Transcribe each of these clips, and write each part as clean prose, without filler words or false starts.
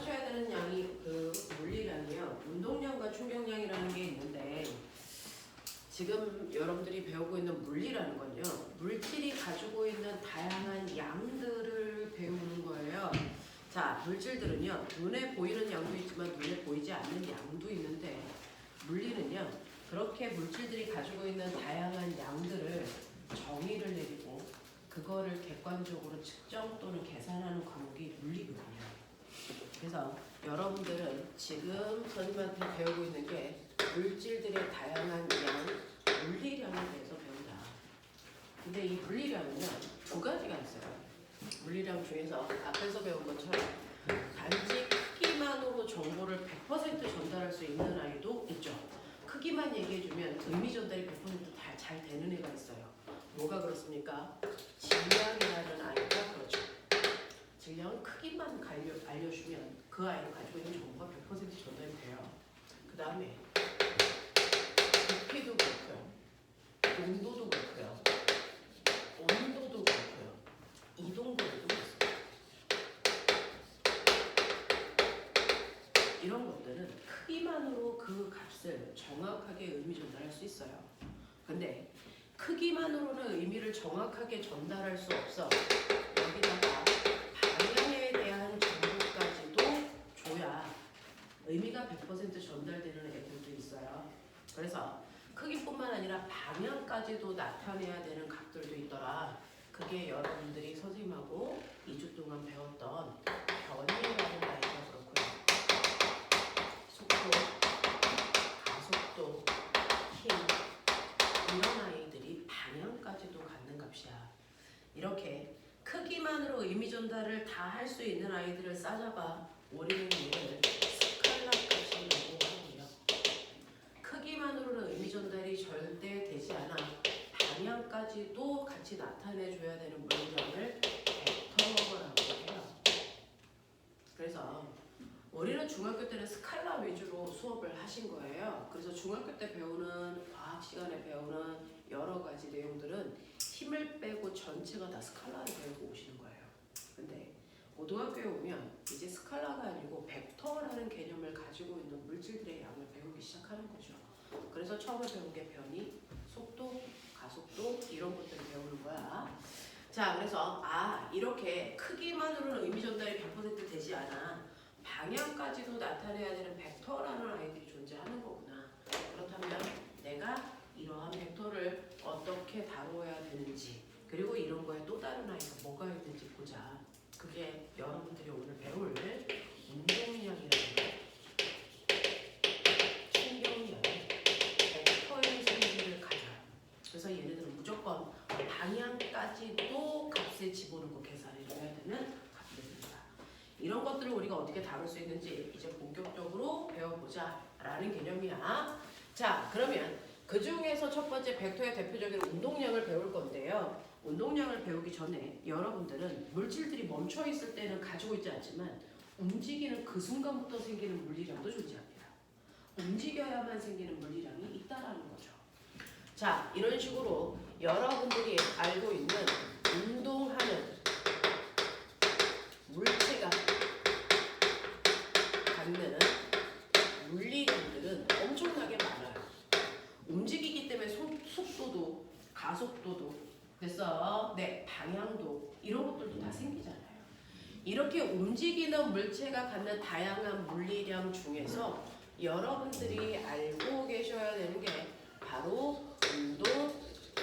하셔야 되는 양이 그 물리량이요. 운동량과 충격량이라는 게 있는데 지금 여러분들이 배우고 있는 물리라는 건요. 물질이 가지고 있는 다양한 양들을 배우는 거예요. 자, 물질들은요. 눈에 보이는 양도 있지만 눈에 보이지 않는 양도 있는데 물리는요. 그렇게 물질들이 가지고 있는 다양한 양들을 정의를 내리고 그거를 객관적으로 측정 또는 계산하는 과목이 물리거든요. 그래서 여러분들은 지금 선생님한테 배우고 있는 게 물질들의 다양한 양, 물리량에 대해서 배운다. 근데 이 물리량은요, 두 가지가 있어요. 물리량 중에서 앞에서 배운 것처럼 단지 크기만으로 정보를 100% 전달할 수 있는 아이도 있죠. 크기만 얘기해주면 의미 전달이 100% 잘 되는 애가 있어요. 뭐가 그렇습니까? 질량이라는 아이가 그렇죠. 질량은 크기만 알려주면 그 아이가 가지고 있는 정보가 100% 전달이 돼요. 그 다음에 부피도 그렇고요. 농도도 그렇고요. 온도도 그렇고요. 이동거리도 그렇습니다. 이런 것들은 크기만으로 그 값을 정확하게 의미 전달할 수 있어요. 근데 크기만으로는 의미를 정확하게 전달할 수 없어. 여기다가 방향에 대한 정보까지도 줘야 의미가 100% 전달되는 애들도 있어요. 그래서 크기뿐만 아니라 방향까지도 나타내야 되는 값들도 있더라. 그게 여러분들이 선생님하고 2주 동안 배웠던 변이라는 아이가 그렇고요. 속도, 가속도, 힘 이런 아이들이 방향까지도 갖는 값이야. 이렇게 크기만으로 의미 전달을 다 할 수 있는 아이들을 싸잡아 우리는 이를 스칼라 값이라고 하고요. 크기만으로는 의미 전달이 절대 되지 않아 방향까지도 같이 나타내줘야 되는 물리량을 벡터라고 해요. 그래서 우리는 중학교 때는 스칼라 위주로 수업을 하신 거예요. 그래서 중학교 때 배우는 과학 시간에 배우는 여러 가지 내용들은 힘을 빼고 전체가 다 스칼라를 배우고 오시는 거예요. 근데 고등학교에 오면 이제 스칼라가 아니고 벡터라는 개념을 가지고 있는 물질들의 양을 배우기 시작하는 거죠. 그래서 처음에 배운 게 변이, 속도, 가속도 이런 것들을 배우는 거야. 자, 그래서 이렇게 크기만으로는 의미 전달이 100% 되지 않아. 방향까지도 나타내야 되는 벡터라는 아이들이 존재하는 거구나. 그렇다면 내가 이러한 벡터를 어떻게 다루어야 되는지 그리고 이런 거에 또 다른 아이가 뭐가 있는지 보자. 그게 여러분들이 오늘 배울 운동량이라는 거, 충격량, 벡터의 성질을 가져. 그래서 얘네들은 무조건 방향까지도 값을 집어넣고 계산을 해야 되는 값들입니다. 이런 것들을 우리가 어떻게 다룰 수 있는지 이제 본격적으로 배워보자 라는 개념이야. 자, 그러면 그 중에서 첫 번째 벡터의 대표적인 운동량을 배울 건데요. 운동량을 배우기 전에 여러분들은 물질들이 멈춰 있을 때는 가지고 있지 않지만 움직이는 그 순간부터 생기는 물리량도 존재합니다. 움직여야만 생기는 물리량이 있다라는 거죠. 자, 이런 식으로 여러분들이 알고 있는 운동하는 물체가 갖는 물리량들은 엄청나게 많아요. 움직이기 때문에 속도도 가속도도 됐어. 네, 방향도 이런 것들도 다 생기잖아요. 이렇게 움직이는 물체가 갖는 다양한 물리량 중에서 여러분들이 알고 계셔야 되는 게 바로 운동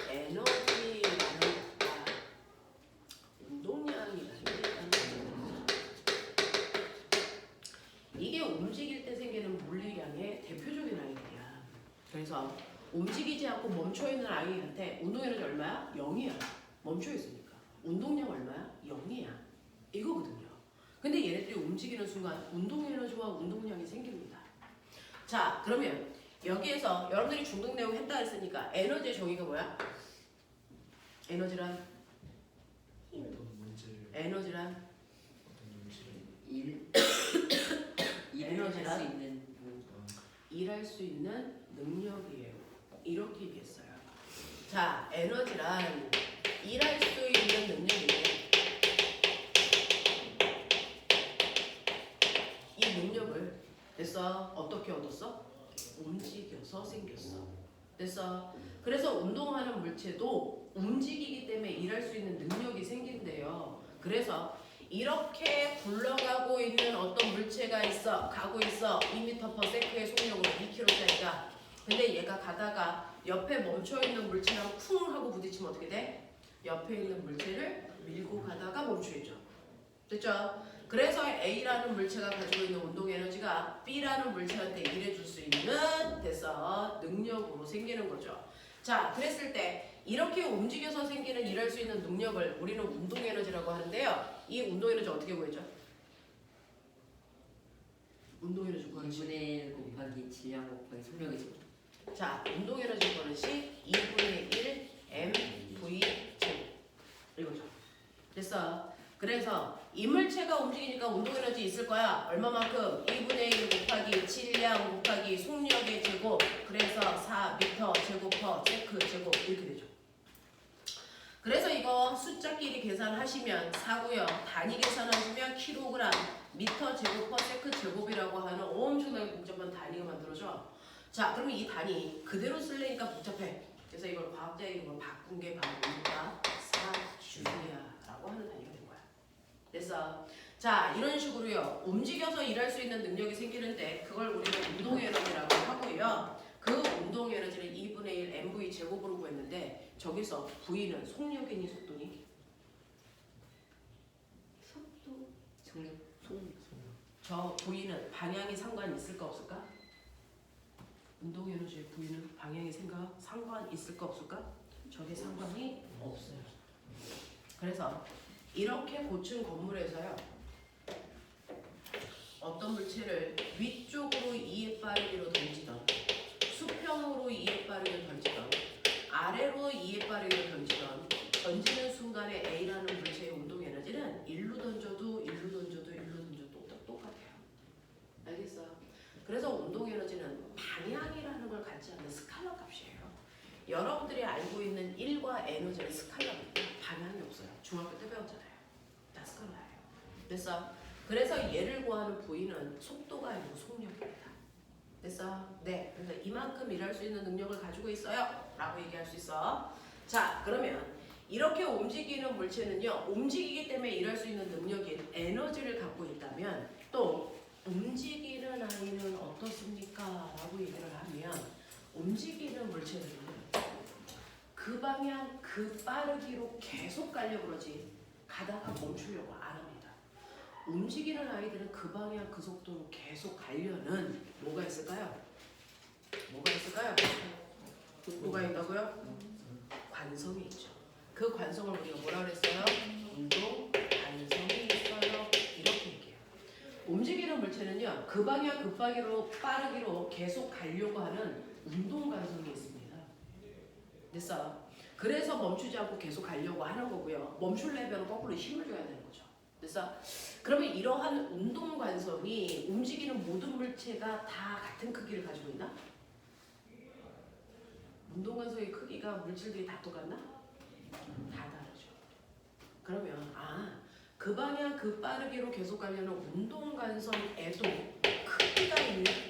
에너지라는 것과 운동량이라는 게 있다는 거죠. 이게 움직일 때 생기는 물리량의 대표적인 아이들이야. 그래서 움직이지 않고 멈춰있는 아이한테 운동에너지 얼마야? 0이야. 멈춰있으니까. 운동량 얼마야? 0이야. 이거거든요. 근데 얘네들이 움직이는 순간 운동에너지와 운동량이 생깁니다. 자, 그러면 여기에서 여러분들이 중등 내용 했다 했으니까 에너지의 정의가 뭐야? 에너지란? 에너지란? 에너지란? 일할 수 있는 능력이에요. 이렇게 얘기했어요. 자, 에너지란 일할 수 있는 능력이에요. 됐어? 어떻게 얻었어? 움직여서 생겼어. 됐어? 그래서 운동하는 물체도 움직이기 때문에 일할 수 있는 능력이 생긴대요. 그래서 이렇게 굴러가고 있는 어떤 물체가 있어. 가고 있어. 2m/s의 속력으로 2km짜리가. 근데 얘가 가다가 옆에 멈춰있는 물체랑 쿵 하고 부딪히면 어떻게 돼? 옆에 있는 물체를 밀고 가다가 멈추겠죠. 됐죠? 그래서 A라는 물체가 가지고 있는 운동 에너지가 B라는 물체한테 일해줄 수 있는 됐어 능력으로 생기는 거죠. 자, 그랬을 때 이렇게 움직여서 생기는 일할 수 있는 능력을 우리는 운동 에너지라고 하는데요. 이 운동 에너지 어떻게 구해죠? 운동 에너지 구하는 식 2분의 1 곱하기 질량 곱하기 속력이죠. 자, 운동 에너지 구하는 식 2분의 1 mv 제곱 이거죠. 됐어. 그래서 이물체가 움직이니까 운동에너지 있을 거야. 얼마만큼? 2분의 1 곱하기 질량 곱하기 속력의 제곱. 그래서 4m 제곱 퍼 세크 제곱 이렇게 되죠. 그래서 이거 숫자끼리 계산하시면 4고요. 단위 계산하시면 킬로그램 미터 제곱 퍼 세크 제곱이라고 하는 엄청나게 복잡한 단위가 만들어져. 자, 그러면 이 단위 그대로 쓸래니까 복잡해. 그래서 이걸 과학자 이름으로 바꾼 게 바로 뭡니까? 사주리아라고 하는 단위가 된 거야. 됐어. 자, 이런 식으로요. 움직여서 일할 수 있는 능력이 생기는데 그걸 우리는 운동 에너지라고 하고요. 그 운동 에너지를 2분의 1 mv 제곱으로 구했는데 저기서 v는 속력이니 속도니? 속도, 속력, 속력. 저 v는 방향이 상관 있을까 없을까? 운동 에너지의 v는 방향이 상관 있을까 없을까? 저게 상관이 없어요. 그래서 이렇게 고층 건물에서요. 어떤 물체를 위쪽으로 2의 빠르기로 던지던 수평으로 2의 빠르기로 던지던 아래로 2의 빠르기로 던지던 던지는 순간에 A라는 물체의 운동 에너지는 일로 던져도 똑같아요. 알겠어? 그래서 운동 에너지는 방향이라는 걸 갖지 않는 스칼라 값이에요. 여러분들이 알고 있는 1과 에너지는 스칼라입니다. 방향이 없어요. 중학교 때 배웠잖아요. 다 스칼라예요. 됐어? 그래서 얘를 구하는 V는 속도가 아니고 속력입니다. 됐어? 네. 그래서 이만큼 일할 수 있는 능력을 가지고 있어요. 라고 얘기할 수 있어. 자, 그러면 이렇게 움직이는 물체는요. 움직이기 때문에 일할 수 있는 능력인 에너지를 갖고 있다면 또 움직이는 아이는 어떻습니까? 라고 얘기를 하면 움직이는 물체들은 그 방향 그 빠르기로 계속 가려고 그러지 가다가 멈추려고 안 합니다. 움직이는 아이들은 그 방향 그 속도로 계속 가려는 뭐가 있을까요? 뭐가 있을까요? 뭐가 있다고요? 관성이 있죠. 그 관성을 우리가 뭐라 그랬어요? 운동 관성이 있어요. 이렇게 얘기해요. 움직이는 물체는요. 그 방향 그 빠르기로 계속 가려고 하는 운동 관성이 있습니다. 됐어? 그래서 멈추지 않고 계속 가려고 하는 거고요. 멈추려면 거꾸로 힘을 줘야 되는 거죠. 됐어? 그러면 이러한 운동 관성이 움직이는 모든 물체가 다 같은 크기를 가지고 있나? 운동 관성의 크기가 물질들이 다 똑같나? 다 다르죠. 그러면 그 방향 그 빠르기로 계속 가려는 운동 관성에도 크기가 있네.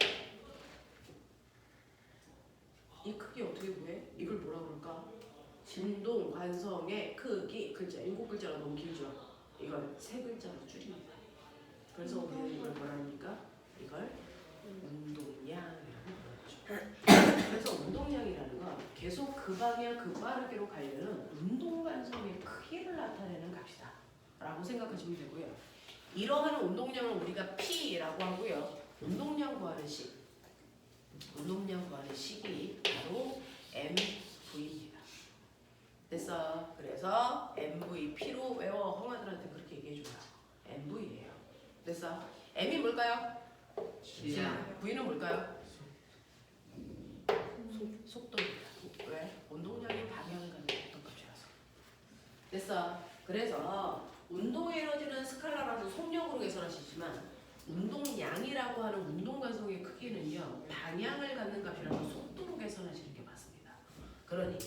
이 크기 어떻게 구해? 이걸 뭐라 그럴까? 운동 관성의 크기 글자 7글자가 너무 길죠. 이걸 3글자로 줄입니다. 그래서 우리는 이걸 뭐라 합니까? 이걸 운동량이라고 부르죠. 그래서 운동량이라는 건 계속 그 방향 그 빠르기로 가려는 운동 관성의 크기를 나타내는 값이다 라고 생각하시면 되고요. 이러한 운동량을 우리가 P라고 하고요. 운동량 구하는 식 운동량 구하는 식이 바로 MV입니다. 됐어? 그래서 MVP로 외워. 형아들한테 그렇게 얘기해줘요. MV예요. 됐어? M이 뭘까요? 질량. V는 뭘까요? 속도입니다. 왜? 운동량이 방향을 갖는 어떤 값이라서. 됐어? 그래서 운동 에너지는 스칼라라서 속력으로 계산하시지만 운동량이라고 하는 운동 관성의 크기는요. 방향을 갖는 값이라서 속도로 계산하시는 게 맞습니다. 그러니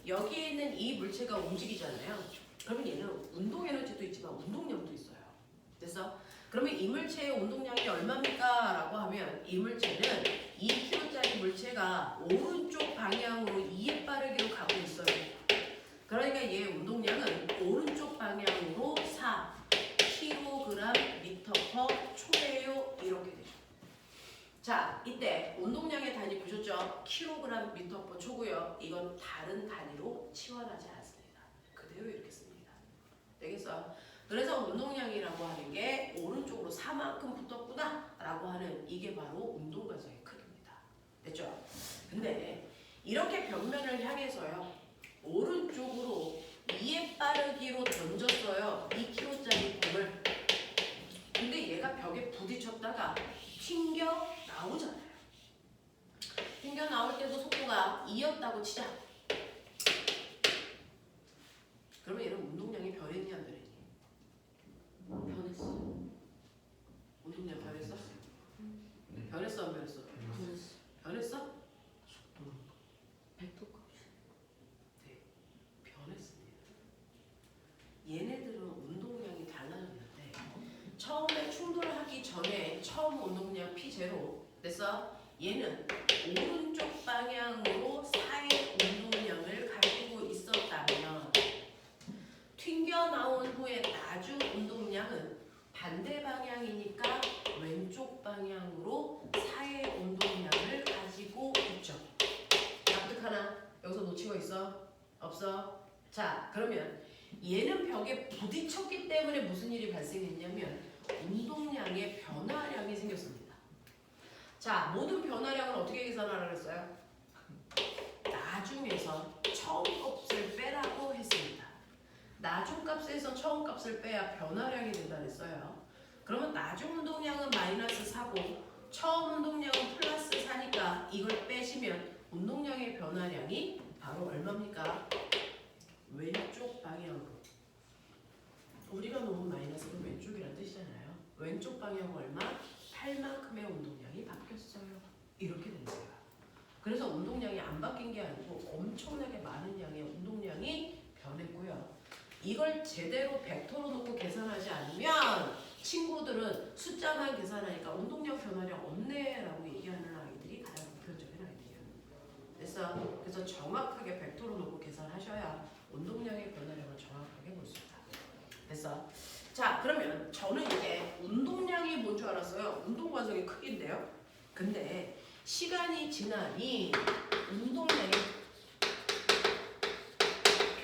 여기에 있는 이 물체가 움직이잖아요. 그러면 얘는 운동 에너지도 있지만 운동량도 있어요. 됐어? 그러면 이 물체의 운동량이 얼마입니까? 라고 하면 이 물체는 2kg짜리 물체가 오른쪽 방향으로 2의 빠르기로 가고 있어요. 그러니까 얘 운동량은 오른쪽 방향으로 4kg/m/초예요. 이렇게 되죠. 자, 이때 운동량의 단위 보셨죠? kg/m/초고요. 이건 다른 단위로 치환하지 않습니다. 그대로 이렇게 씁니다. 되겠어요? 그래서 운동량이라고 하는 게 오른쪽으로 4만큼 붙었구나 라고 하는 이게 바로 운동관성의 크기입니다. 됐죠? 근데 이렇게 벽면을 향해서요 오른쪽으로 2의 빠르기로 던졌어요. 2kg짜리 공을. 근데 얘가 벽에 부딪혔다가 튕겨 나오잖아요. 튕겨 나올 때도 속도가 2였다고 치자. 그러면 얘는 운동량이 변했냐 안 변했니? 변했어. 운동량 변했어? 변했어 안 변했어? 변했어. 변했어? 벡터 값이. 네, 변했습니다. 얘네들은 운동량이 달라졌는데 처음에 충돌하기 전에 처음 운동량 P0 됐어? 얘는 오른쪽 방향으로 4의 운동량을 가지고 있었다면 튕겨 나온 후에 나중 운동량은 반대 방향이니까 왼쪽 방향으로 4의 운동량을 가지고 있죠. 납득하나? 여기서 놓치고 있어? 없어? 자, 그러면 얘는 벽에 부딪혔기 때문에 무슨 일이 발생했냐면 운동량의 변화량이 생겼습니다. 자, 모든 변화량은 어떻게 계산하라고 했어요? 나중에서 처음 값을 빼라고 했습니다. 나중 값에서 처음 값을 빼야 변화량이 된다 그랬어요. 그러면 나중 운동량은 마이너스 4고 처음 운동량은 플러스 4니까 이걸 빼시면 운동량의 변화량이 바로 얼마입니까? 왼쪽 방향으로. 우리가 놓은 마이너스는 왼쪽이란 뜻이잖아요. 왼쪽 방향 얼마? 8만큼의 운동량이 바뀌었어요. 이렇게 된 거예요. 그래서 운동량이 안 바뀐 게 아니고 엄청나게 많은 양의 운동량이 변했고요. 이걸 제대로 벡터로 놓고 계산하지 않으면 친구들은 숫자만 계산하니까 운동량 변화량 없네 라고 얘기하는 아이들이 가장 보편적인 아이들이에요. 그래서 정확하게 벡터로 놓고 계산하셔야 운동량의 변화량을 정확하게 볼 수 있다. 됐어? 자, 그러면 저는 이제 운동량이 뭔 줄 알았어요. 운동관성의 크기인데요. 근데 시간이 지나니 운동량이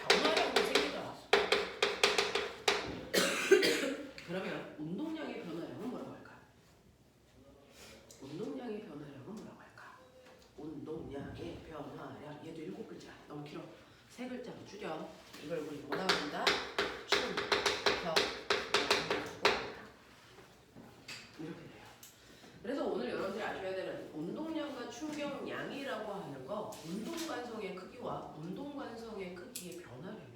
변화량도 생기더라. 그러면 운동량의 변화량은 뭐라고 할까? 운동량의 변화량은 뭐라고 할까? 운동량의 변화량. 얘도 7글자. 너무 길어. 3글자로 줄여. 이걸 우리 뭐라고 한다? 이렇게 돼요. 그래서 오늘 여러분들이 아셔야 되는 운동량과 충격량이라고 하는 거 운동관성의 크기와 운동관성의 크기의 변화량이에요.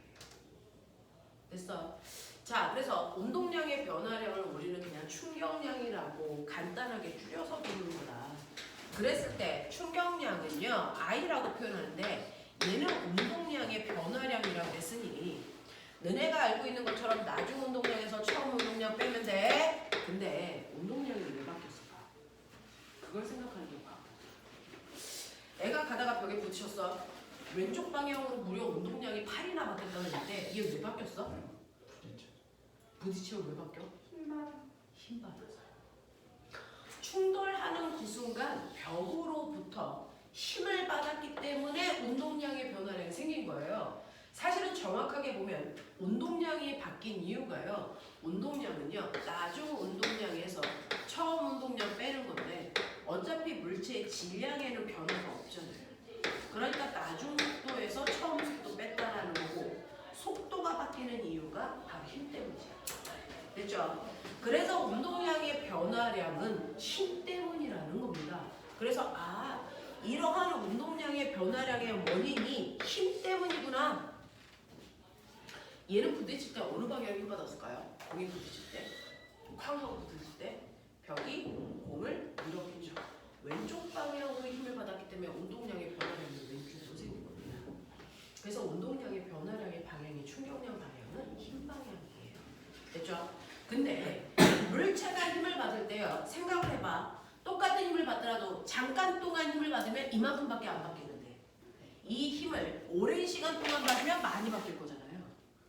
됐어? 자, 그래서 운동량의 변화량을 우리는 그냥 충격량이라고 간단하게 줄여서 부르는 거다. 그랬을 때 충격량은요 I라고 표현하는데 얘는 운동량의 변화량이라고 했으니 너네가 알고 있는 것처럼 나중 운동량에서 처음 운동량 빼면 돼. 근데 운동량이 왜 바뀌었을까? 그걸 생각하는 게 과학. 애가 가다가 벽에 부딪혔어. 왼쪽 방향으로 무려 운동량이 8이나 바뀌었다고 했는데 이게 왜 바뀌었어? 부딪히면 왜 바뀌어? 힘 받아서. 충돌하는 그 순간 벽으로부터 힘을 받았기 때문에 운동량의 변화량이 생긴 거예요. 사실은 정확하게 보면 운동량이 바뀐 이유가요. 운동량은요. 나중 운동량에서 처음 운동량 빼는 건데 어차피 물체의 질량에는 변화가 없잖아요. 그러니까 나중 속도에서 처음 속도 뺐다라는 거고 속도가 바뀌는 이유가 바로 힘 때문이죠. 됐죠? 그래서 운동량의 변화량은 힘 때문이라는 겁니다. 그래서 이러한 운동량의 변화량의 원인이 힘 때문이구나. 얘는 부딪힐 때 어느 방향에 힘 받았을까요? 공이 부딪힐 때, 쾅 하고 부딪힐 때 벽이 공을 밀어붙이죠. 왼쪽 방향으로 힘을 받았기 때문에 운동량의 변화량이 왼쪽으로 생긴 겁니다. 그래서 운동량의 변화량의 방향이 충격량 방향은 힘 방향이에요. 됐죠? 근데 물체가 힘을 받을 때요. 생각을 해봐. 똑같은 힘을 받다 잠깐 동안 힘을 받으면 이만큼밖에 안 받겠는데 이 힘을 오랜 시간 동안 받으면 많이 받을 거잖아요.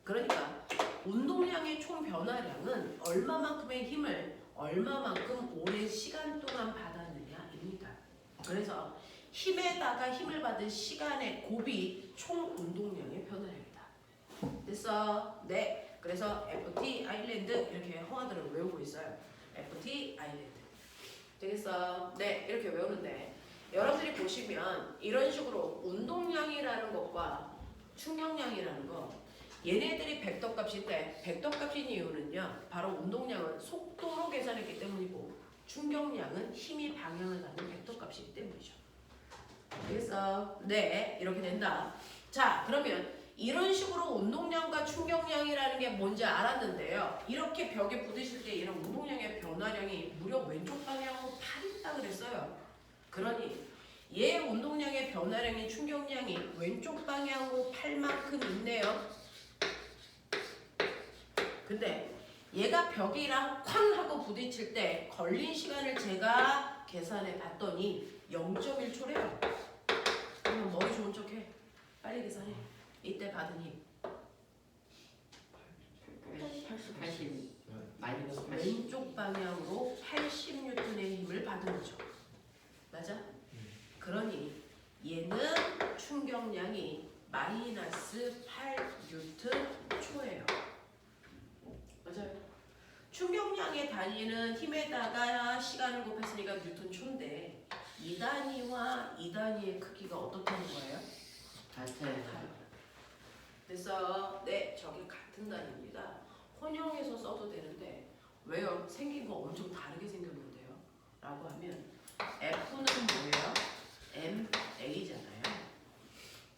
그러니까 운동량의 총 변화량은 얼마만큼의 힘을 얼마만큼 오랜 시간 동안 받았느냐입니다. 그래서 힘에다가 힘을 받은 시간의 곱이 총 운동량의 변화량이다. 됐어? 네. 그래서 FT 아일랜드 이렇게 허가들을 외우고 있어요. FT 아일랜드. 되겠어? 네. 이렇게 외우는데 여러분들이 보시면 이런 식으로 운동량이라는 것과 충격량이라는 거 얘네들이 벡터값인데 벡터값인 이유는요. 바로 운동량은 속도로 계산했기 때문이고 충격량은 힘이 방향을 가는 벡터값이기 때문이죠. 알겠어? 네, 이렇게 된다. 자, 그러면 이런 식으로 운동량과 충격량이라는 게 뭔지 알았는데요. 이렇게 벽에 부딪힐 때 이런 운동량의 변화량이 무려 왼쪽 방향으로 8이 있다 그랬어요. 그러니 얘 운동량의 변화량이 충격량이 왼쪽 방향으로 8만큼 있네요. 근데 얘가 벽이랑 쾅 하고 부딪힐 때 걸린 시간을 제가 계산해 봤더니 0.1초래요. 그러면 머리 좋은 척해. 빨리 계산해. 이때 받은 힘. 80 마이너스 80. 왼쪽 방향으로 80N의 힘을 받은 거죠. 맞아? 그러니 얘는 충격량이 마이너스 8N초예요. 맞아요. 충격량의 단위는 힘에다가 시간을 곱했으니까 뉴턴초인데 이 단위와 이 단위의 크기가 어떻다는 거예요? 같아요. 그래서 네, 저게 같은 단위입니다. 혼용해서 써도 되는데 왜요? 생긴 거 엄청 다르게 생겼는데요. 라고 하면 F는 뭐예요? ma잖아요.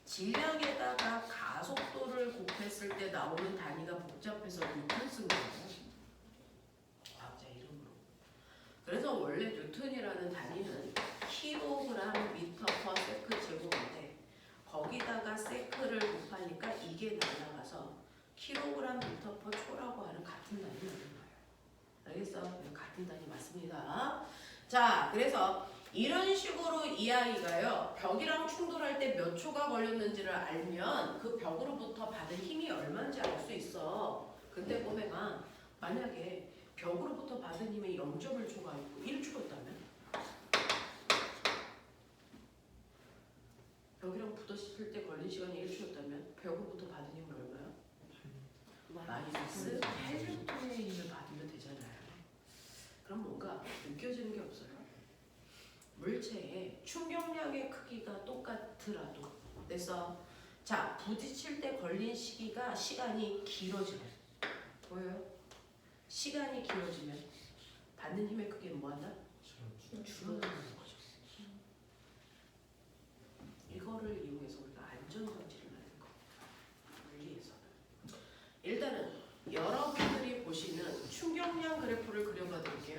질량에다가 가속도를 곱했을 때 나오는 단위가 복잡해서 뉴턴 쓴 거예요. 과학자 이름으로. 그래서 원래 뉴턴이라는 단위는 킬로그램 미터 퍼 세크 제곱인데 거기다가 세크를 곱하니까 이게 날아가서 킬로그램 미터 퍼 초라고 하는 같은 단위 맞는 거예요. 알겠어? 같은 단위 맞습니다. 자, 그래서 이런 식으로 이 아이가요 벽이랑 충돌할 때 몇 초가 걸렸는지를 알면 그 벽으로부터 받은 힘이 얼마인지 알 수 있어. 근데 꼬맹아, 만약에 벽으로부터 받은 힘이 0.1초가 있고 1초였다면 벽이랑 부딪힐 때 걸린 시간이 1초였다면 벽으로부터 받은 힘은 얼마야? 마이너스 8N의 힘을 받으면 되잖아요. 그럼 뭔가 느껴지는 게 없어요? 물체의 충격량의 크기가 똑같더라도 그래서 자 부딪힐 때 걸린 시간이 길어지면 보여요? 시간이 길어지면 받는 힘의 크기는 뭐한다? 줄어드는 거죠. 이거를 이용해서 우리가 안전장치를 만든 겁니다. 물리에서는 일단은 여러분들이 보시는 충격량 그래프를 그려봐 드릴게요.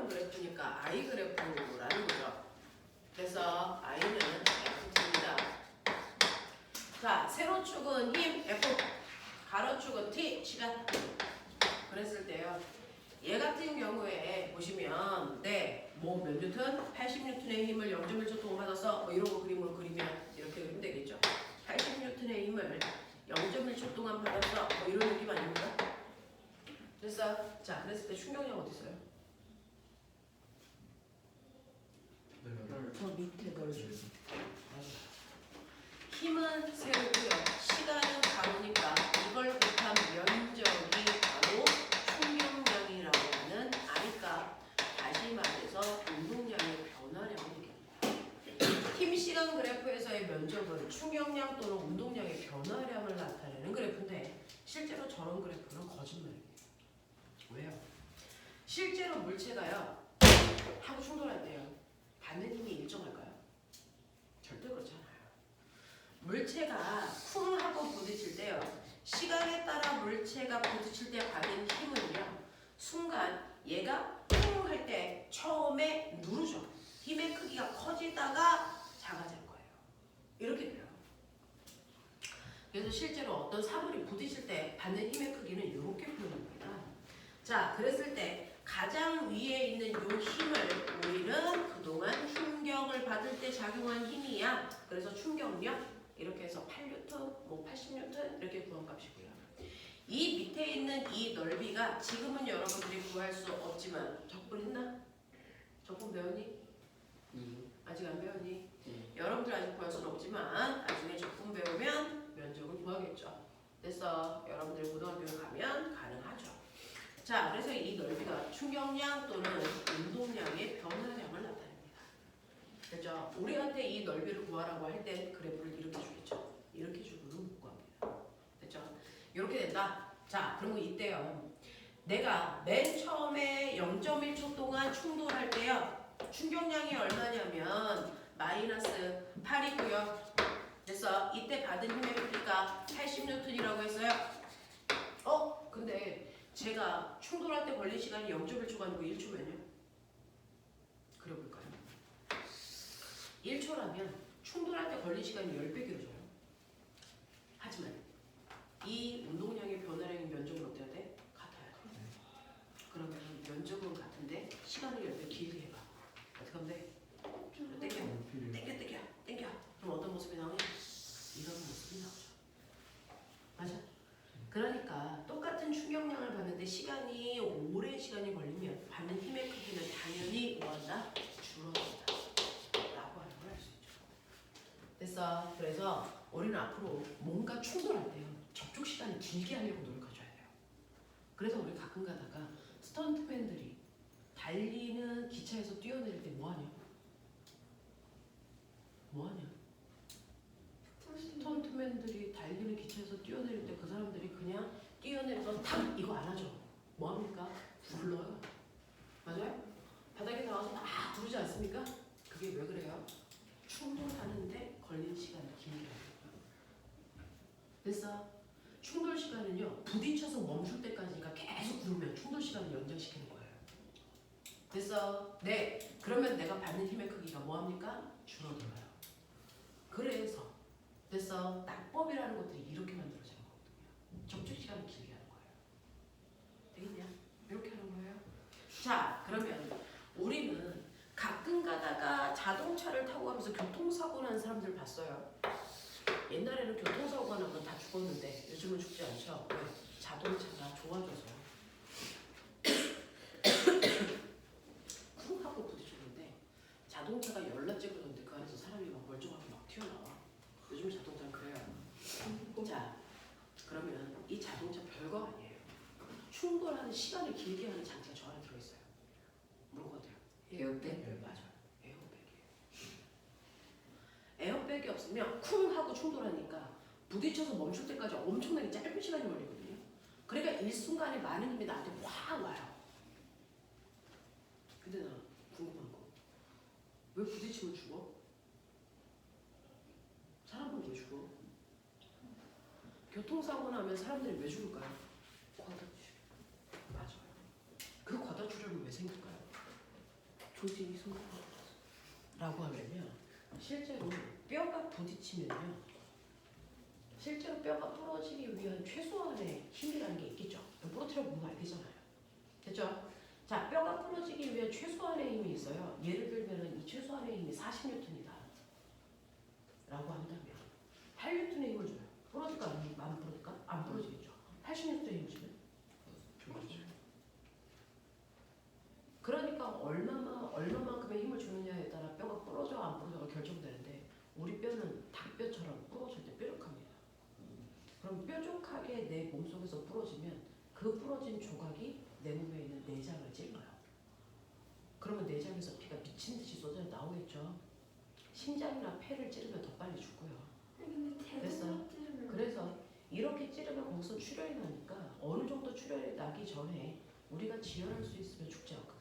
그래프니까 I 그래프라는 거죠. 그래서 I는 Ft입니다. 자, 세로축은 힘 F, 가로축은 T, 시간. 그랬을 때요. 얘 같은 경우에 보시면 네, 뭐 몇 뉴턴? 80N의 힘을 0.1초 동안 받아서 뭐 이런 거 그림을 그리면 이렇게 그리면 되겠죠. 80N의 힘을 0.1초 동안 받아서 뭐 이런 느낌 아닙니까? 됐어? 자, 그랬을 때 충격량 어디 있어요? 저 밑에 걸려. 힘은 세우고요. 시간은 가로니까 이걸 곱한 면적이 바로 충격량이라고 하는 I값. 다시 말해서 운동량의 변화량입니다. 힘 시간 그래프에서의 면적은 충격량 또는 운동량의 변화량을 나타내는 그래프인데 실제로 저런 그래프는 거짓말이에요. 왜요? 실제로 물체가요 하고 충돌할 때요. 받는 힘이 일정할까요? 절대 그렇지 않아요. 물체가 쿵 하고 부딪힐 때요. 시간에 따라 물체가 부딪힐 때 받은 힘은요. 순간 얘가 쿵 할 때 처음에 누르죠. 힘의 크기가 커지다가 작아질 거예요. 이렇게 돼요. 그래서 실제로 어떤 사물이 부딪힐 때 받는 힘의 크기는 자, 그랬을 때 가장 위에 있는 요 힘을 우리는 그동안 충격을 받을 때 작용한 힘이야. 그래서 충격력 이렇게 해서 8N, 뭐 80N 이렇게 구한 값이고요. 이 밑에 있는 이 넓이가 지금은 여러분들이 구할 수 없지만 적분했나? 적분 배웠니? 아직 안 배웠니? 여러분들 아직 구할 수는 없지만 나중에 적분 배우면 면적을 구하겠죠. 그래서 여러분들 고등학교에 가면 가능하죠. 자, 그래서 이 넓이가 충격량 또는 운동량의 변화량을 나타냅니다. 그렇죠? 우리한테 이 넓이를 구하라고 할 때 그래프를 이렇게 주겠죠. 이렇게 주고는 못 구합니다. 됐죠? 이렇게 된다. 자, 그리고 이때요. 내가 맨 처음에 0.1초 동안 충돌할 때요. 충격량이 얼마냐면 마이너스 8이고요. 그래서 이때 받은 힘의 크기가 80N이라고 했어요. 근데 제가 충돌할 때 걸린 시간이 0.1초가 아니고 1초면요? 그려볼까요? 1초라면 충돌할 때 걸린 시간이 10배 길어져요. 하지만 이 운동량의 변화량의 면적은 어때야 돼? 같아요. 그러면 면적은 같은데 시간을 10배 길게 해봐. 어떻게 하면 돼? 땡겨. 그럼 어떤 모습이 나오니? 이런 모습이 나오죠. 맞아? 그러니까 똑같은 충격량을 받는데 시간이 오랜 시간이 걸리면 받는 힘의 크기는 당연히 뭐한다? 줄어든다 라고 하는 걸 알 수 있죠. 됐어. 그래서 우리는 앞으로 뭔가 충돌할 때요 접촉 시간을 길게 하려고 노력해줘야 돼요. 그래서 우리 가끔 가다가 스턴트맨들이 달리는 기차에서 뛰어내릴 때 뭐하냐? 스턴트맨들이 달리는 기차에서 뛰어내릴 때 그 사람들이 그냥 뛰어내려서 탁 이거 안 하죠. 뭐합니까? 굴러요. 맞아요? 바닥에 나와서 막 부르지 않습니까? 그게 왜 그래요? 충돌하는데 걸린 시간이 길게 하는 거예요. 됐어? 충돌 시간은요 부딪혀서 멈출 때까지니까 계속 구르면 충돌 시간을 연장시키는 거예요. 됐어? 네. 그러면 내가 받는 힘의 크기가 뭐합니까? 줄어들어요. 그래서 됐어? 낙법이라는 것들이 이렇게 만들어지는 거거든요. 접촉 시간을 길게 하는 거예요. 되겠냐? 이렇게 하는 거예요. 자, 그러면 우리는 가끔 가다가 자동차를 타고 가면서 교통사고 난 사람들 봤어요. 옛날에는 교통사고가 나면 다 죽었는데 요즘은 죽지 않죠. 왜? 자동차가 좋아져서요. 쿵 하고 부딪혔는데 자동차가 열납제 그러는데 그 안에서 사람이 막 멀쩡하게 막 튀어나와. 요즘 자동차는 그래요. 자, 그러면 이 자동차 별거 아니에요. 충돌하는 시간을 길게 하는 장치가 저 안에 들어있어요. 뭐거든요? 에어백? 맞아요. 에어백이 없으면 쿵 하고 충돌하니까 부딪혀서 멈출 때까지 엄청나게 짧은 시간이 걸리거든요. 그러니까 일순간에 많은 힘이 나한테 확 와요. 근데 나 궁금한 거. 왜 부딪히면 죽어? 사람은 왜 죽어? 교통사고 나면 사람들이 왜 죽을까요? 과다출혈. 맞아요. 그 과다출혈은 왜 생길까요? 조직이 손상라고 하면요. 실제로 뼈가 부딪히면요. 실제로 뼈가 부러지기 위한 최소한의 힘이라는 게 있겠죠. 부러뜨려 보면 알겠잖아요. 됐죠? 자, 뼈가 부러지기 위한 최소한의 힘이 있어요. 예를 들면 이 최소한의 힘이 40N이다. 라고 한다면 8N의 힘을 줘요. 부러질까 안 부러질까? 안 부러지겠죠. 80N의 힘을 주면 그러니까 얼마만큼의 힘을 주느냐에 따라 뼈가 부러져 안 부러져가 결정되는데 우리 뼈는 닭뼈처럼 부러질 때 뾰족합니다. 그럼 뾰족하게 내 몸속에서 부러지면 그 부러진 조각이 내 몸에 있는 내장을 찔러요. 그러면 내장에서 피가 미친 듯이 쏟아 나오겠죠. 심장이나 폐를 찌르면 더 빨리 죽고요. 됐어. 그래서 이렇게 찌르면 거기서 출혈이 나니까 어느 정도 출혈이 나기 전에 우리가 지혈할 수 있으면 죽지 않거든요.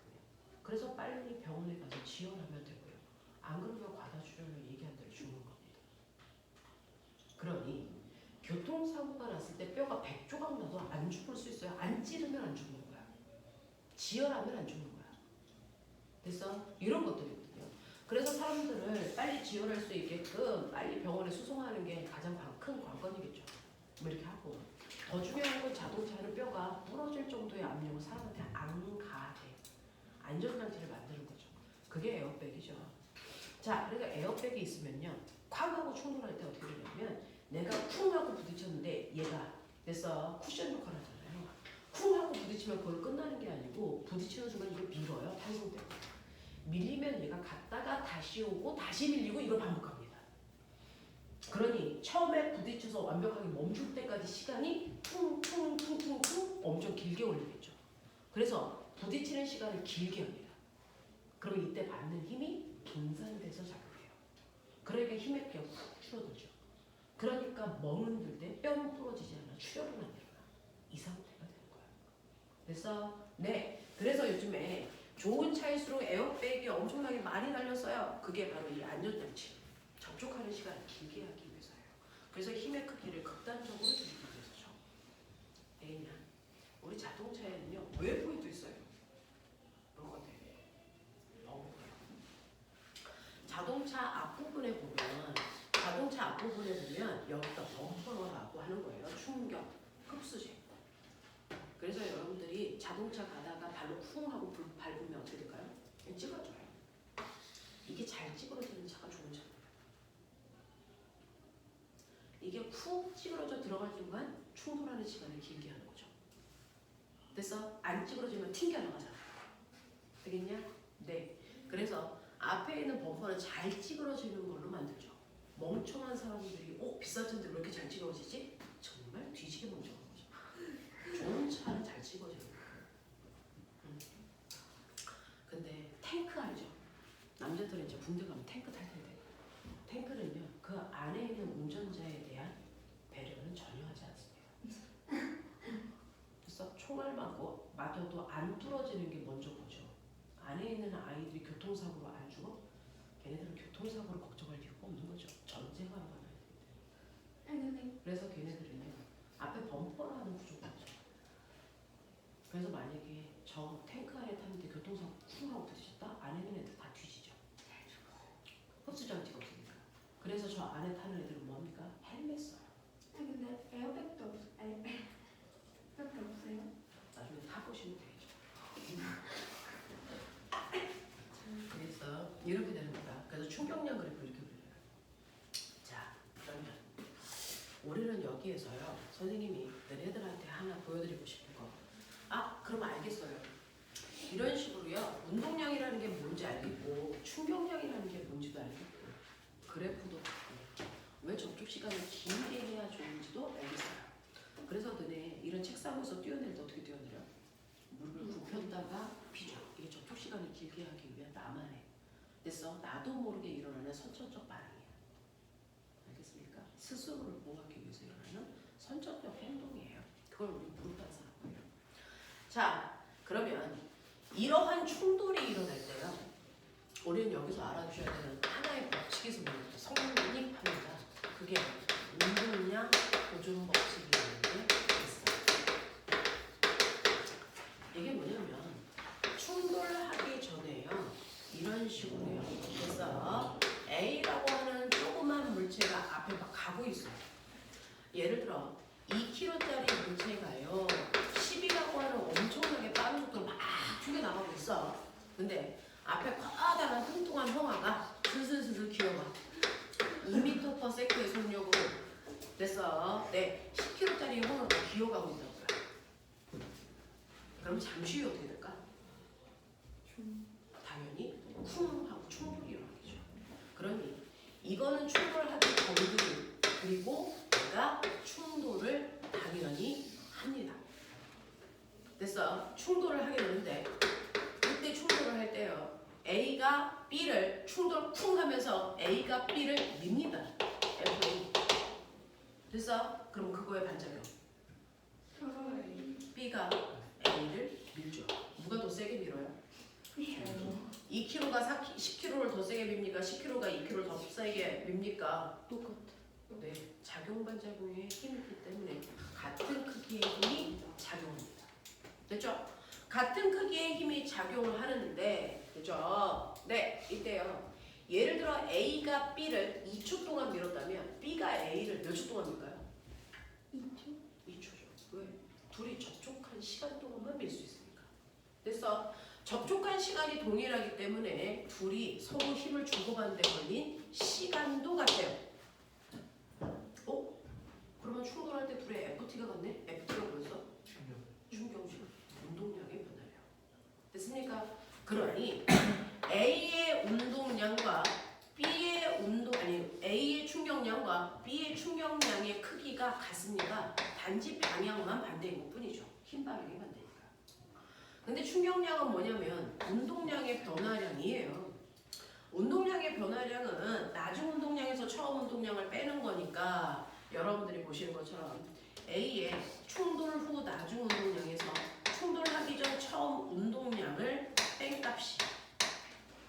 그래서 빨리 병원에 가서 지혈하면 되고요. 안 그러면 과다출혈을 얘기한 대로 죽는 겁니다. 그러니 교통사고가 났을 때 뼈가 100조각 나도 안 죽을 수 있어요. 안 찌르면 안 죽는 거야. 지혈하면 안 죽는 거야. 됐어? 이런 것들이거든요. 그래서 사람들을 빨리 지혈할 수 있게끔 빨리 병원에 수송하는 게 가장 큰 관건이겠죠. 뭐 이렇게 하고 더 중요한 건 자동차는 뼈가 부러질 정도의 압력을 사람한테 안 가해. 안전장치를 만드는 거죠. 그게 에어백이죠. 자, 그러니까 에어백이 있으면요. 쾅 하고 충돌할 때 어떻게 되냐면 내가 쿵 하고 부딪혔는데 얘가 됐어. 쿠션 역할을 하잖아요. 쿵 하고 부딪히면 그걸 끝나는 게 아니고 부딪히는 순간 이걸 밀어요. 탄성 때문에. 밀리면 얘가 갔다가 다시 오고 다시 밀리고 이걸 반복합니다. 그러니 처음에 부딪혀서 완벽하게 멈출 때까지 시간이 퉁퉁퉁퉁퉁 엄청 길게 걸리겠죠. 그래서 부딪히는 시간을 길게 합니다. 그럼 이때 받는 힘이 분산돼서 작용해요. 그러니까 힘의 피가 훅 줄어들죠. 그러니까 멍은 들 때 뼈는 부러지지 않아. 출혈은 안 일어나. 이 상태가 되는 거예요. 그래서 그래서 요즘에 좋은 차일수록 에어백이 엄청나게 많이 달렸어요. 그게 바로 이 안전장치. 접촉하는 시간을 길게 하기 위해서예요. 그래서 힘의 크기를 극단적으로 줄이기 위해서죠. 왜냐? 우리 자동차에는요 외부에도 있어요. 이런 것들. 자동차 앞부분에 보면 여기다 범퍼라고 하는 거예요. 충격, 흡수제. 그래서 여러분들이 자동차 가다가 발로 쿵 하고 불 밟으면 어떻게 될까요? 그냥 찌그러져요. 이게 잘 찌그러지는 차가 좋은 차예요. 이게 푹 찌그러져 들어갈 동안 충돌하는 시간을 길게 하는 거죠. 됐어? 안 찌그러지면 튕겨 나가잖아. 되겠냐? 네. 그래서 앞에 있는 범퍼는 잘 찌그러지는 걸로 만들죠. 멍청한 사람들이 비싼 차인데 왜 이렇게 잘 찌그러지지? 정말 뒤지게 멍청한 거죠. 좋은 차는 잘 찌그러지는 거예요. 근데 탱크 알죠? 남자들은 이제 군대 가면 탱크 탈 텐데 탱크는요 그 안에 있는 운전자에 대한 배려는 전혀 하지 않습니다. 그래서 총알 맞아도 안 뚫어지는 게 먼저 보죠. 안에 있는 아이들이 교통사고로 안 죽어? 걔네들은 교통사고를 걱정할 이유가 없는 거죠. 전쟁하러 가야 되는데. 그래서 걔네들은요 앞에 범퍼를 하는 구조가 없죠. 그래서 만약에 저 탱크 안에 탔는데 교통사고 쿵 하고 부딪혔다? 안에 있는 애들 다 뒤지죠. 흡수장치가 없으니까. 그래서 저 안에 타는 애들은 뭐합니까? 헬멧 써요. 근데 에어백도 에어백도 없어요? 나중에 타보시면 되겠죠. 그래서 이렇게 되는 거다. 그래서 충격량 그래프 이렇게 그려요. 자, 그러면 우리는 여기에서요. 선생님이 너네들한테 하나 보여드리고 싶은 거. 그럼 알겠어요. 이런 식으로요. 운동량이라는 게 뭔지 알겠고 충격량이라는 게 뭔지도 알겠고 그래프도 봤고 왜 접촉 시간을 길게 해야 좋은지도 알겠어요. 그래서 너네 이런 책상에서 뛰어낼 때 어떻게 뛰어내려? 무릎을 굽혔다가 피죠. 이게 접촉 시간을 길게 하기 위한 나만의 됐어? 나도 모르게 일어나는 선천적 반응이야. 알겠습니까? 스스로를 보호하기 위해서 일어나는 선천적 행동이에요. 그걸 우리 무릎 반사라고 해요. 자, 그러면 이러한 충돌이 일어날 때요. 우리는 여기서 알아주셔야 되는 하나의 법칙이 있습니다. 성립합니다. 그게 운동량 보존 법칙이라는 게 있어요. 이게 뭐냐면 충돌하기 전에요. 이런 식으로요. 그래서 A라고 하는 조그만 물체가 앞에 막 가고 있어요. 예를 들어 2kg짜리 물체가요. 10이라고 하는 엄청나게 빠른 속도로 막 튀겨나가고 있어. 근데 앞에 커다란 뚱뚱한 형아가 슬슬슬슬 기어가. 2m/s의 속력으로 됐어. 10kg짜리 형아가 기어가고 있다고요. 그럼 잠시 후에 어떻게 될까? 당연히 쿵 하고 충돌이 일어나겠죠. 그러니 이거는 충돌하기 전이고 그리고 내가 충돌을 당연히 합니다. 됐어. 충돌을 하게 되는데 그때 충돌을 할 때요. A가 B를 충돌 쿵 하면서 A가 B를 밉니다. F 됐어? 그럼 그거의 반작용. B가 A를 밀죠. 누가 더 세게 밀어요? 2kg가 10kg를 더 세게 밉니까? 10kg가 2kg를 더 세게 밉니까? 똑같아. 네, 작용 반작용의 힘이 있기 때문에 같은 크기의 힘이 작용합니다. 됐죠? 같은 크기의 힘이 작용을 하는데, 됐죠? 네, 이때요. 예를 들어 A가 B를 2초 동안 밀었다면 B가 A를 몇 초 동안 밀까요? 2초? 2초죠. 접촉한 시간 동안만 밀 수 있으니까. 그래서 접촉한 시간이 동일하기 때문에 둘이 서로 힘을 주고받는 데 걸린 시간도 같아요. 그러면 충돌할 때 둘의 FT가 같네? FT가 뭐였어? 충격식. 운동량의 변화량. 됐습니까? 그러니 A의 운동량과 A의 충격량과 B의 충격량의 크기가 같습니다. 단지 방향만 반대인 것 뿐이죠. 힘 방향이 반대니까. 근데 충격량은 뭐냐면 운동량의 변화량이에요. 운동량의 변화량은 나중 운동량에서 처음 운동량을 빼는 거니까 여러분들이 보시는 것처럼 A의 충돌 후 나중 운동량에서 충돌하기 전 처음 운동량을 뺀 값이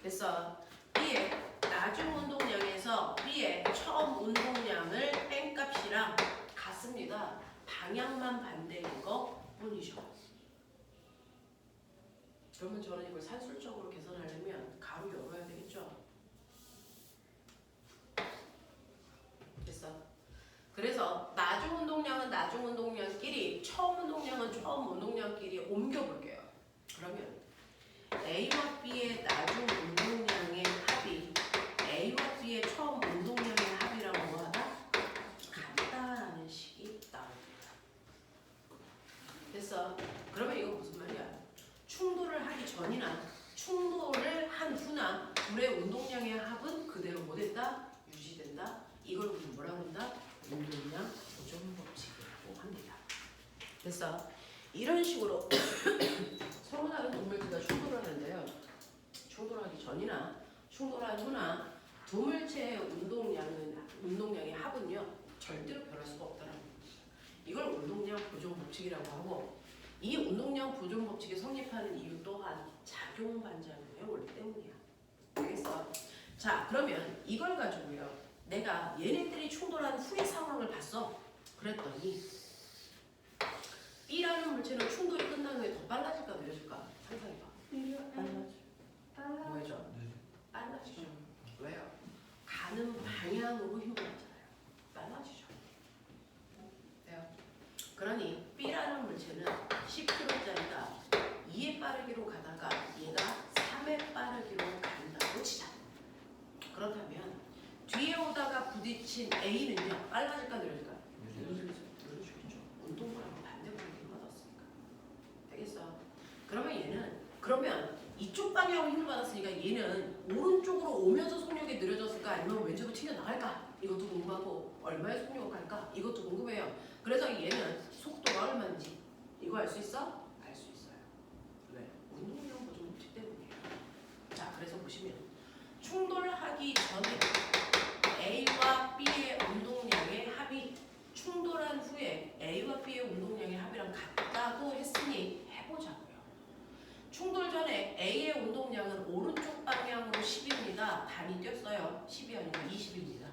됐어. B의 나중 운동량에서 B의 처음 운동량을 뺀 값이랑 같습니다. 방향만 반대인 것 뿐이죠. 그러면 저는 이걸 산술적으로 계산하려면 가로 열어야 되겠죠. 됐어. 그래서 나중 운동량은 나중 운동량끼리, 처음 운동량은 처음 운동량끼리 옮겨볼게요. 그러면 A와 B의 나중 운동량의 합이 A와 B의 처음 운동량의 합이랑 뭐하다? 같다라는 식이 나옵니다. 됐어. 그러면 이거 무슨 말이야? 충돌을 하기 전이나 충돌을 한 후나 둘의 운동량의 합은 그대로 못했다? 유지된다? 이걸 우리는 뭐라 그런다? 운동량 보존 법칙이라고 합니다. 됐어? 이런 식으로 서로 다른 동물체가 충돌을 하는데요. 충돌하기 전이나 충돌한 후나 두 물체의 운동량의 합은요 절대로 변할 수가 없다는 겁니다. 이걸 운동량 보존 법칙이라고 하고, 이 운동량 보존 법칙이 성립하는 이유 또한 작용 반작용의 원리 때문이야. 알겠어? 자, 그러면 이걸 가지고요, 내가 얘네들이 충돌한 후의 상황을 봤어. 그랬더니 B라는 물체는 충돌이 끝난 후에 더 빨라질까 느려질까? 상상해봐. 뭐죠? 빨라지죠. 왜요? 가는 방향으로 힘을 받잖아요. 빨라지죠. 돼요? 그러니 B라는 물체는 10km짜리가 2의 빠르기로 가다가 얘가 3의 빠르기로 간다고 치자. 그렇다면 뒤에 오다가 부딪힌 A는요 빨라질까 느려질까? 느려지겠죠. 운동량은 반대 방향으로 받았으니까. 되겠어? 그러면 이쪽 방향으로 힘을 받았으니까 얘는 오른쪽으로 오면서 속력이 느려졌을까 아니면 왼쪽으로 튀어나갈까? 이것도 궁금하고 얼마의 속력을 갈까? 이것도 궁금해요. 그래서 얘는 속도가 얼마인지 이거 알 수 있어? 알 수 있어요. 왜? 운동량 보존 법칙 때문이에요. 자, 그래서 보시면 충돌하기 전에 A와 B의 운동량의 합이 충돌한 후에 A와 B의 운동량의 합이랑 같다고 했으니 해보자고요. 충돌 전에 A의 운동량은 오른쪽 방향으로 10입니다. 단위 띄었어요. 10이 아니고 20입니다.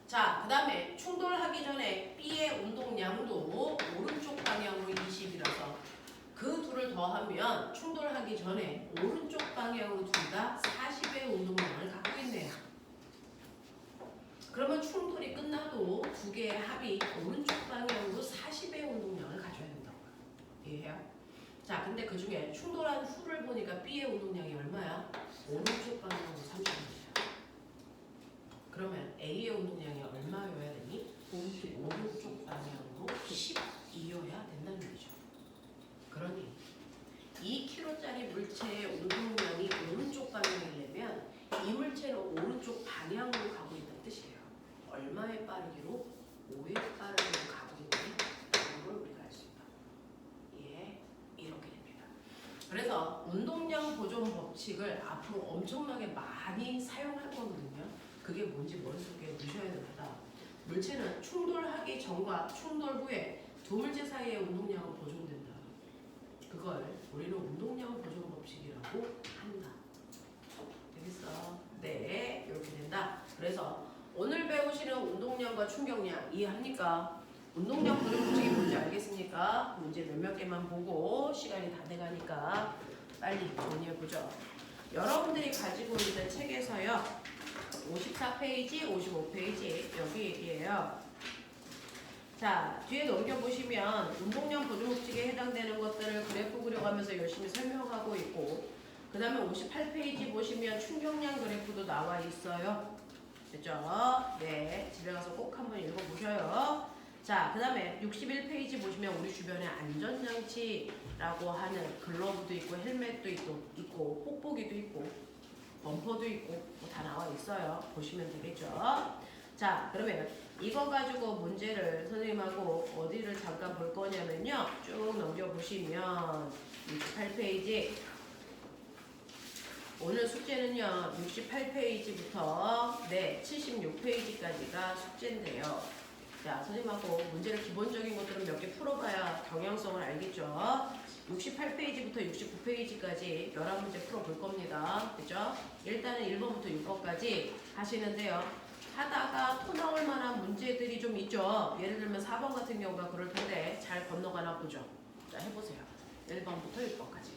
자, 그 다음에 충돌하기 전에 B의 운동량도 오른쪽 방향으로 20이라서 그 둘을 더하면 충돌하기 전에 오른쪽 방향으로 둘 다 40의 운동량을 갖고 있네요. 그러면 충돌이 끝나도 두 개의 합이 오른쪽 방향으로 40의 운동량을 가져야 된다고요. 이해해요? 자, 근데 그 중에 충돌한 후를 보니까 B의 운동량이 얼마야? 오른쪽 방향으로 30입니다. 그러면 A의 운동량이 얼마여야 되니? 오른쪽 방향으로 12여야 된다는 얘기죠. 그러니 2kg짜리 물체의 운동량이 오른쪽 방향이려면 이 물체는 오른쪽 방향으로 가고 있다는 뜻이에요. 얼마의 빠르기로? 5의 빠르기로 가고 있는 걸 우리가 알 수 있다. 예, 이렇게 됩니다. 그래서 운동량 보존 법칙을 앞으로 엄청나게 많이 사용할 거거든요. 그게 뭔지 머릿속에 두셔야 됩니다. 물체는 충돌하기 전과 충돌 후에 두 물체 사이의 운동량은 보존된다. 그걸 우리는 운동량 보존 법칙이라고 한다. 되겠어? 네, 이렇게 된다. 그래서 오늘 배우시는 운동량과 충격량 이해합니까? 운동량 보존 법칙이 뭔지 알겠습니까? 문제 몇몇 개만 보고 시간이 다 돼가니까 빨리 정리해보죠. 여러분들이 가지고 있는 책에서요, 54페이지, 55페이지 여기 얘기해요. 자, 뒤에 넘겨보시면 운동량 보조목적에 해당되는 것들을 그래프 그려가면서 열심히 설명하고 있고 그 다음에 58페이지 보시면 충격량 그래프도 나와 있어요. 됐죠? 네, 집에 가서 꼭 한번 읽어보셔요. 자, 그 다음에 61페이지 보시면 우리 주변에 안전장치라고 하는 글러브도 있고 헬멧도 있고 뽁뽁이도 있고 범퍼도 있고 뭐 다 나와 있어요. 보시면 되겠죠? 자, 그러면 이거 가지고 문제를 선생님하고 어디를 잠깐 볼 거냐면요. 쭉 넘겨보시면 68페이지 오늘 숙제는요. 68페이지부터 네 76페이지까지가 숙제인데요. 자, 선생님하고 문제를 기본적인 것들은 몇 개 풀어봐야 경향성을 알겠죠? 68페이지부터 69페이지까지 11문제 풀어볼 겁니다. 그죠? 일단은 1번부터 6번까지 하시는데요. 하다가 토 나올 만한 문제들이 좀 있죠? 예를 들면 4번 같은 경우가 그럴 텐데 잘 건너가나 보죠? 자, 해보세요. 1번부터 6번까지.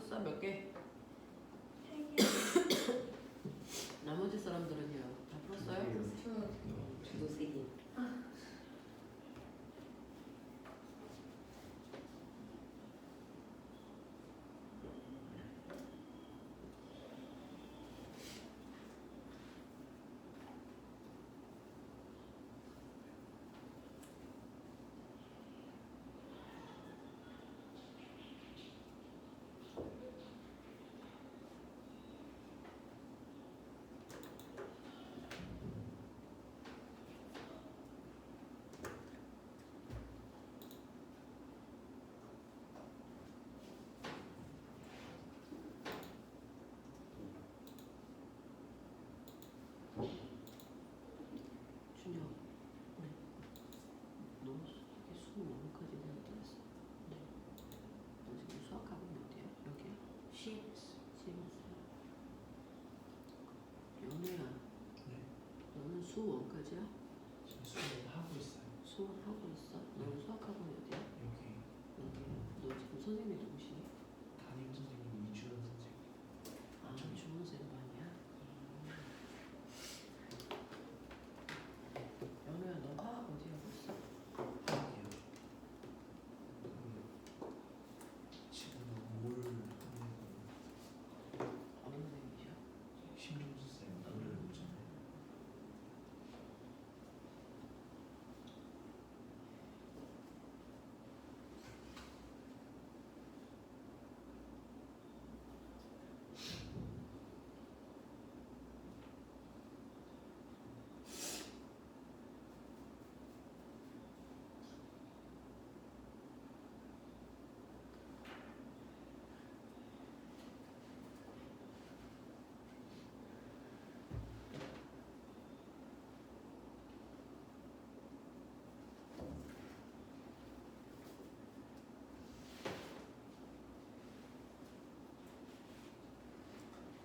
풀었어? 몇 개? 3개. 나머지 사람들은요? 다 풀었어요? 저도 3개. 준영, 네. 너 이게 수능 얼마까지 되었어? 네. 너 지금 수학하고 있는 어디야? 여기야? CMS. 연우야, 네. 너는 수원까지야? 지금 수업 하고 있어요. 수원하고 있어? 너는 수학학원 어디야? 여기 여기야. 너 지금 선생님이 누구시니? 담임 선생님 이주연 선생님. 아, 주문생 반이야? 연우야, 너 화학 어디 하고 있어? 학이요. 지금 뭘 하는 어느 선생님이셔? 신경수 쌤 노래를 보잖아요.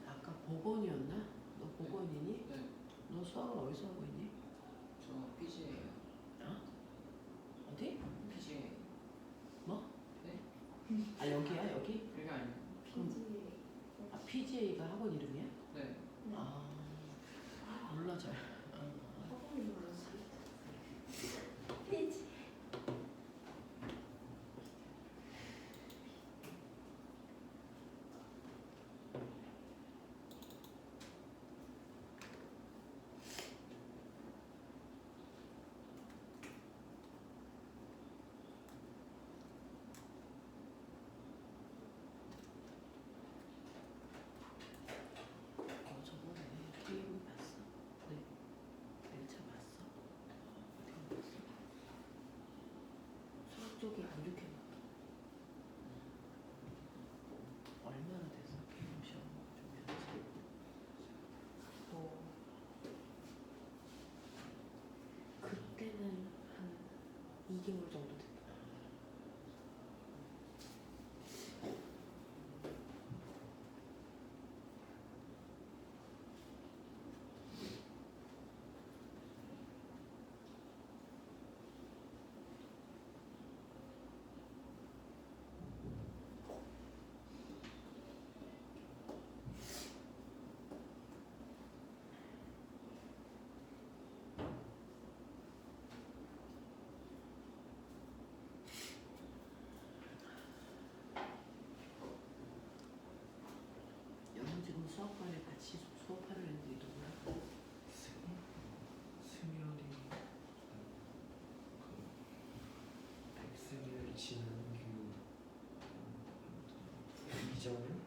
아까 보건이었나? 너 보건이니? 네, 너 수학을 어디서 하고 있니? 저 PG예요. 어디? PG. 뭐? 네? 아, 여기야, 여기? 이게 아니에요. PG. 아, PGA가 학원 이름이야? 네. 아, 몰라 잘. 학원이 뭐였어? PG. 저번에 케이블 봤어? 네. 열차 봤어? 어디 봤어? 수학 쪽이 안 좋게 나와. 얼마나 돼서 케이블 시험 준비하지? 그때는 한 2개월 정도 됐다. 여기 지금 수학반에 같이 수업하는 애들이 누구야? 승열이 백승열, 진한규, 이정은.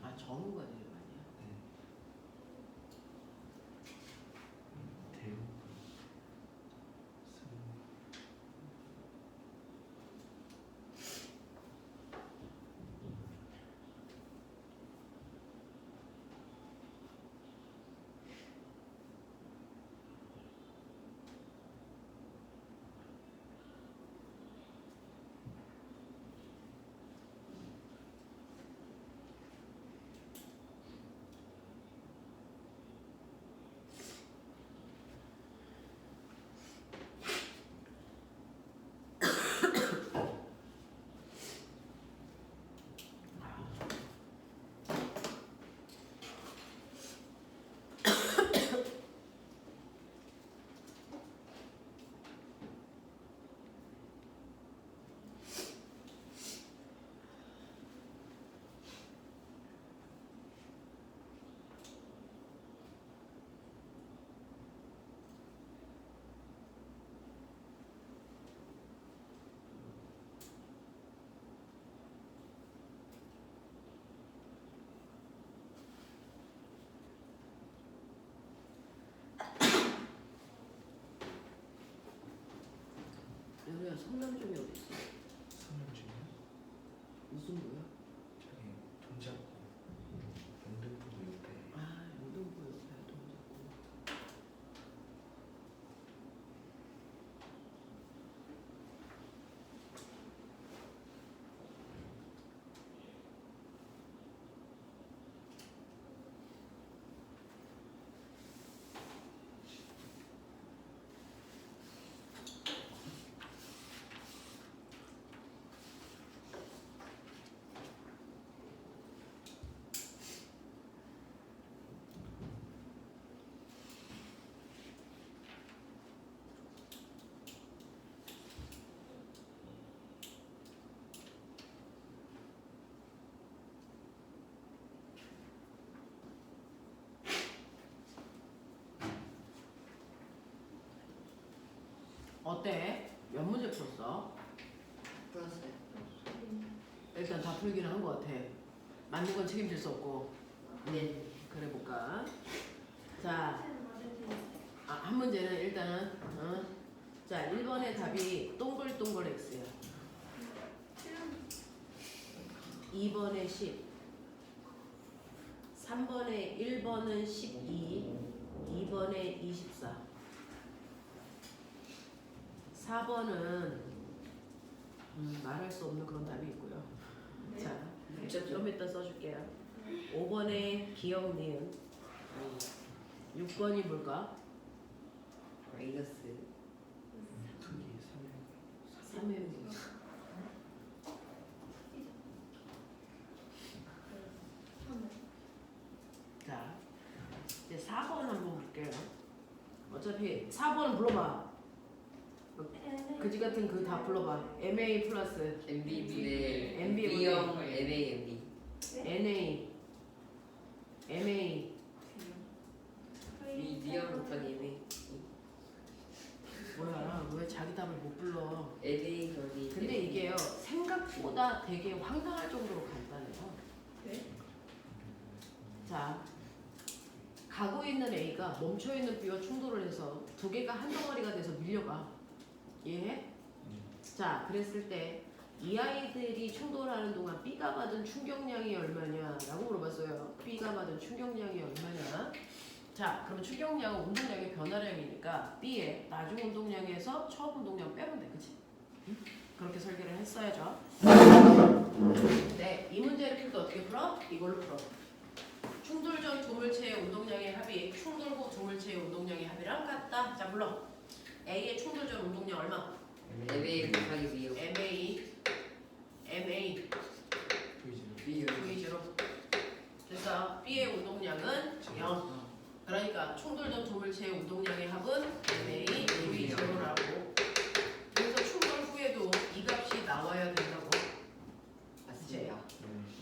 아, 정우가 제일 많이야. 네. 대우. 승. 성남점이 어디 있어? 성남중이요? 무슨 뭐야? 저기 동작구 영등포구 옆에 아, 영등포 옆에 동작구. 어때? 몇 문제 풀었어? 풀었어요. 일단 다 풀기는 한 것 같아. 맞는 건 책임질 수 없고. 네. 그래 볼까? 자, 한 문제는 일단은 자, 1번의 답이 동글동글 X야. 2번에 10, 3번에 1번은 12, 2번에 24, 4번은 말할 수 없는 그런 답이 있고요. 자, 좀 이따 써줄게요. 5번에 기억 니은, 6번이 뭘까? 마이너스. 크기 3의 자, 이제 4번 한번 볼게요. 어차피 4번 불러봐. 그지 같은 그 다 불러봐. MA 플러스 MB분의 MB B형 NA MB. NA MA B형 곱하기 NA. 뭐야? 왜 자기 답을 못 불러? NA 더하기. 근데 이게요 생각보다 되게 황당할 정도로 간단해요. 네? 자, 가고 있는 A가 멈춰 있는 B와 충돌을 해서 두 개가 한 덩어리가 돼서 밀려가. 이해해? 자, 그랬을 때 이 아이들이 충돌하는 동안 B가 받은 충격량이 얼마냐라고 물어봤어요. B가 받은 충격량이 얼마냐? 자, 그러면 충격량은 운동량의 변화량이니까 B의 나중 운동량에서 처음 운동량 빼면 돼, 그치? 그렇게 설계를 했어야죠. 네, 이 문제를 풀 때 어떻게 풀어? 이걸로 풀어. 충돌 전 두물체의 운동량의 합이 충돌 후 두물체의 운동량의 합이랑 같다. 자, 불러. A의 충돌 전 운동량 얼마? NA 곱하기 B형. MA B형. V제로. 그래서 B의 운동량은 0. 그러니까 충돌 전 두물체의 운동량의 합은 MA V제로라고. 그래서 충돌 후에도 이 값이 나와야 된다고. 맞습니다.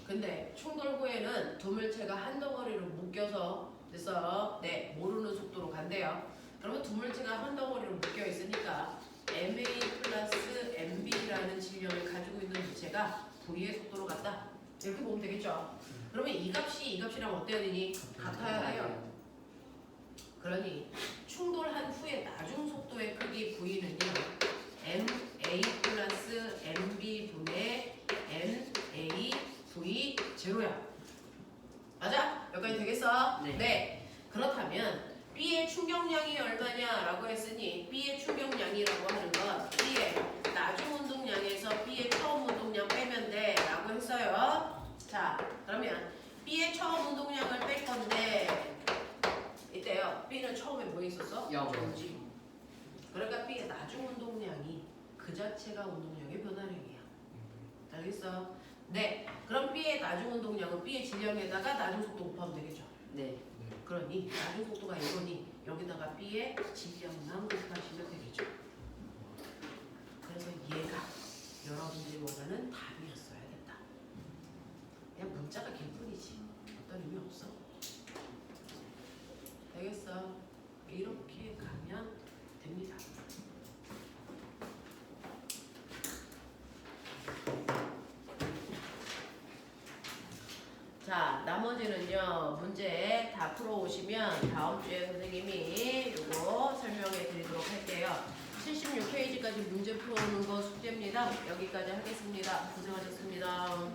근데 충돌 후에는 두물체가 한 덩어리로 묶여서 됐어. 네, 모르는 속도로 간대요. 그러면 두물체가 한 덩어리로 묶여 있으니까 MA 플러스 MB라는 질량을 가지고 있는 물체가 V의 속도로 갔다. 이렇게 보면 되겠죠. 그러면 이 값이랑 어때야 되니? 같아야 해요. 그러니 충돌한 후에 나중 속도의 크기 V는요 MA 플러스 MB 분의 NA V 제로야. 맞아? 여기까지 되겠어? 네. 그렇다면 B의 충격량이 얼마냐라고 했으니 B의 충격량이라고 하는 건 B의 나중 운동량에서 B의 처음 운동량 빼면 돼 라고 했어요. 자, 그러면 B의 처음 운동량을 뺄 건데 이때요. B는 처음에 뭐 있었어? 0. 정지. 그러니까 B의 나중 운동량이 그 자체가 운동량의 변화량이야. 알겠어? 네. 그럼 B의 나중 운동량은 B의 질량에다가 나중 속도 곱하면 되겠죠. 네. 그러니 나중 속도가 이거니 여기다가 B의 질량만 곱하시면 되겠죠. 그래서 얘가 여러분들이 원하는 답이었어야 됐다. 그냥 문자가 길 뿐이지 어떤 의미 없어. 되겠어? 이렇게 가면 됩니다. 자, 나머지는요 문제 다 풀어오시면 다음 주에 선생님이 이거 설명해 드리도록 할게요. 76페이지까지 문제 푸는 거 숙제입니다. 여기까지 하겠습니다. 고생하셨습니다.